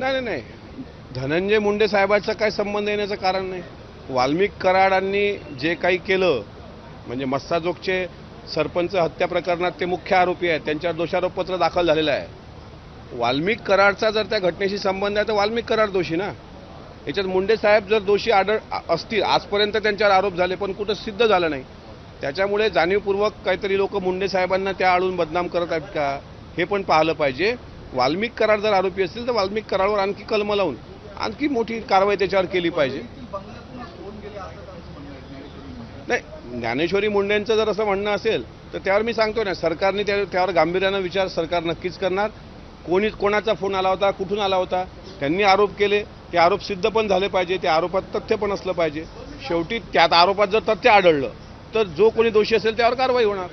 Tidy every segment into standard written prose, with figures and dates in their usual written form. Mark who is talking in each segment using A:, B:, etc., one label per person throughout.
A: नाही नाही धनंजय मुंडे साहेबांचा काय संबंध येण्याचं कारण नाही. वाल्मिक कराडांनी जे काही केलं म्हणजे मस्साजोगचे सरपंच हत्या प्रकरणात ते मुख्य आरोपी आहेत, त्यांच्यावर दोषारोपपत्र दाखल झालेलं आहे. वाल्मिक कराडचा जर त्या घटनेशी संबंध आहे तर वाल्मिक कराड दोषी ना. याच्यात मुंडे साहेब जर दोषी असतील, आजपर्यंत त्यांच्यावर आरोप झाले पण कुठं सिद्ध झालं नाही. त्याच्यामुळे जाणीवपूर्वक काहीतरी लोक मुंडे साहेबांना त्या आळून बदनाम करत आहेत का हे पण पाहिलं पाहिजे. वाल्मिक कराड जर आरोपी असतील तर वाल्मिक कराडवर आणखी कलम लावून आणखी मोठी कारवाई त्याच्यावर केली पाहिजे. नाही, ज्ञानेश्वरी मुंडेंचं जर असं म्हणणं असेल तर त्यावर मी सांगतो ना, सरकारने त्यावर गांभीर्यानं विचार सरकार नक्कीच करणार. कोणाचा फोन आला होता, कुठून आला होता, त्यांनी आरोप केले, ते आरोप सिद्ध पण झाले पाहिजे, त्या आरोपात तथ्य पण असलं पाहिजे. शेवटी त्यात आरोपात जर तथ्य आढळलं तर जो कोणी दोषी असेल त्यावर कारवाई होणार.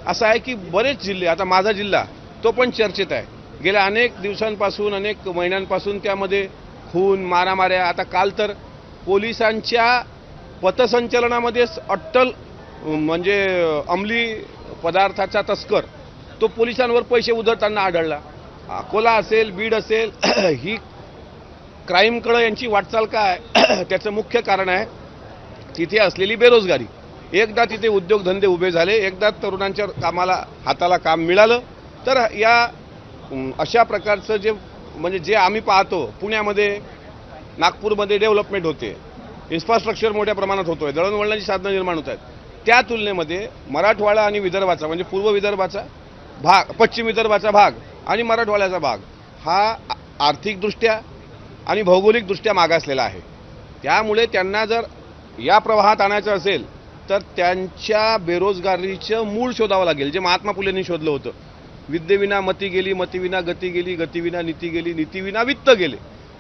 A: असं आहे की बरेच जिल्हे, आता माझा जिल्हा तो पण चर्चेत आहे. गेल्या अनेक दिवसांपासून अनेक महिन्यांपासून त्यामध्ये खून मारामाऱ्या. आता काल तर पोलिसांच्या पथसंचलनामध्येच अट्टल म्हणजे अंमली पदार्थाचा तस्कर तो पोलिसांवर पैसे उधळताना आढळला. अकोला असेल, बीड असेल, ही क्राईमकडे यांची वाटचाल काय त्याचं मुख्य कारण आहे तिथे असलेली बेरोजगारी. एकदा तिथे उद्योगधंदे उभे झाले, एकदा तरुणांच्या हाताला काम मिळालं तर या अशा प्रकारचं जे आम्ही पाहतो पुण्यामध्ये, नागपूरमध्ये डेव्हलपमेंट होते, इन्फ्रास्ट्रक्चर मोठ्या प्रमाणात होतोय, दळणवळणाची साधनं निर्माण होत आहेत. त्या तुलनेमध्ये मराठवाडा आणि विदर्भाचा म्हणजे पूर्व विदर्भाचा भाग, पश्चिम विदर्भाचा भाग आणि मराठवाड्याचा भाग हा आर्थिकदृष्ट्या आणि भौगोलिकदृष्ट्या मागासलेला आहे. त्यामुळे त्यांना जर या प्रवाहात आणायचं असेल तर त्यांच्या बेरोजगारीचं मूळ शोधावं लागेल, जे महात्मा फुलेंनी शोधलं होतं. विद्येविना मती गेली, मतीविना गती गेली, गतीविना नीती गेली, नीतीविना वित्त गेले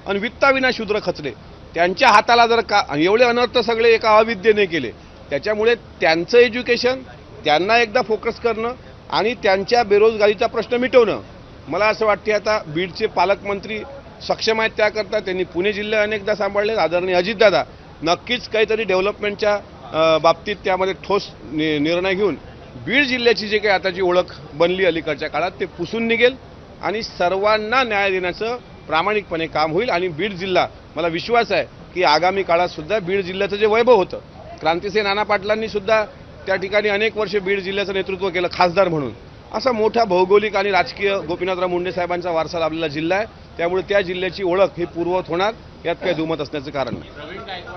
A: आणि वित्ताविना शूद्र खचले. त्यांच्या हाताला जर एवढे अनर्थ सगळे एका अविद्येने केले, त्याच्यामुळे त्यांचं एज्युकेशन त्यांना एकदा फोकस करणं आणि त्यांच्या बेरोजगारीचा प्रश्न मिटवणं. मला असं वाटते आता बीडचे पालकमंत्री सक्षम आहेत त्याकरता. त्यांनी पुणे जिल्हे अनेकदा सांभाळले. आदरणीय अजितदादा नक्कीच काहीतरी डेव्हलपमेंटच्या बाबतीत त्यामध्ये ठोस निर्णय घेऊन बीड जिल्ह्याची जे काही आताची ओळख बनली अलीकडच्या काळात ते पुसून निघेल आणि सर्वांना न्याय देण्याचं प्रामाणिकपणे काम होईल. आणि बीड जिल्हा, मला विश्वास आहे की आगामी काळात सुद्धा बीड जिल्ह्याचं जे वैभव होतं, क्रांतिसिंह नाना पाटलांनी सुद्धा त्या ठिकाणी अनेक वर्षे बीड जिल्ह्याचं नेतृत्व केलं खासदार म्हणून. असा मोठा भौगोलिक आणि राजकीय गोपीनाथराव मुंडे साहेबांचा वारसा लाभलेला जिल्हा आहे. त्यामुळे त्या जिल्ह्याची ओळख ही पूर्ववत होणार, यात काही दुमत असण्याचं कारण नाही.